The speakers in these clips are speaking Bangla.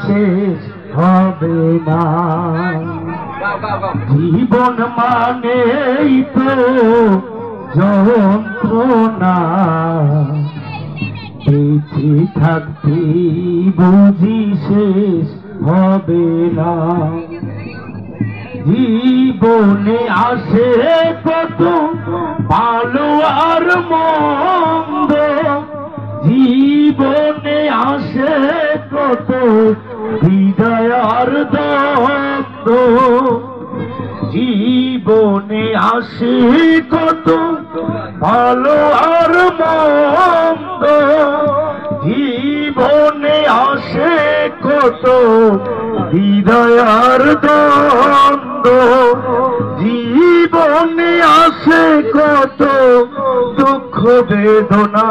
শেষ হবে না। জীবন মানেই তো যন্ত্রণা, বেঁচে থাকতে বুঝি শেষ হবে না। জীবনে আসে কত ভালো আর মন্দ, জীবনে আসে কত হৃদয় আর দ্বন্দ্ব, জীবনে আসে কত ভালো আর মন্দ, জীবনে আসে কত হৃদয় আর দ্বন্দ্ব, জীবনে আসে কত দুঃখ বেদনা।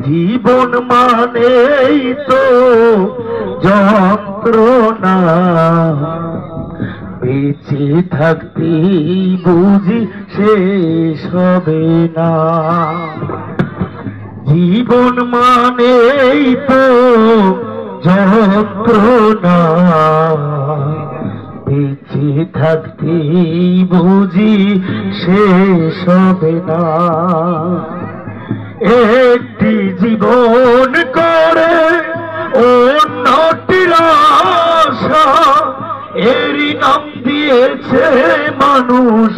জীবন মানেই তো যন্ত্রণা, বেঁচে থাকতে বুঝি শেষ হবে না। জীবন মানেই তো যন্ত্রণা, বেঁচে থাকতে বুঝি শেষ হবে না। একটি জীবন করে অন্যটির আশা, এরই নাম দিয়েছে মানুষ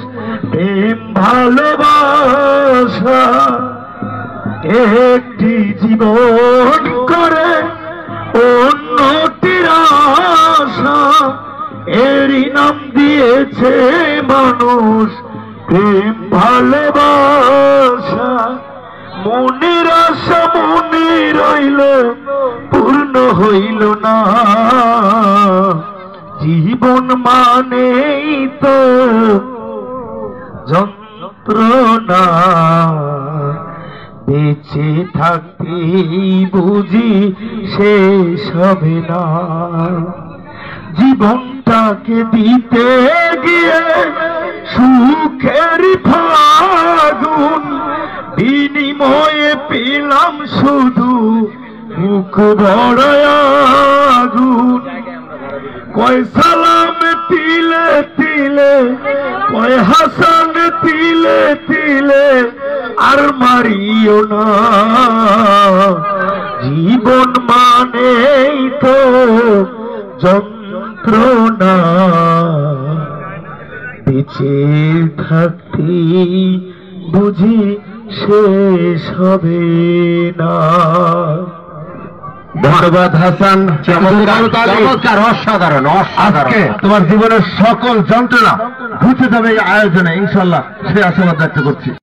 প্রেম ভালোবাসা। একটি জীবন করে অন্যটির আশা, এরই নাম দিয়েছে মানুষ প্রেম ভালোবাসা। মনের আশা মনে রইল পূর্ণ হইল না। জীবন মানেই তো যন্ত্রণা, বেঁচে থাকতে বুঝি শেষ হবে না। জীবনটাকে দিতে গিয়ে সুখের ফাগুন, বিনিময়ে পেলাম শুধু মুখ বড় আগুন। কয় সালাম তিলে তিলে, কয় হাসান তিলে তিলে, আর মারিও না। জীবন মানেই তো যন্ত্রণা, বেঁচে থাকতে বুঝি শেষ হবে না। ধন্যবাদ হাসান, চমৎকার, অসাধারণ অসাধারণ। তোমার জীবনের সকল যন্ত্রণা ঘুচে যাবে এই আয়োজনে ইনশাল্লাহ, সে আশাবাদ ব্যক্ত করছি।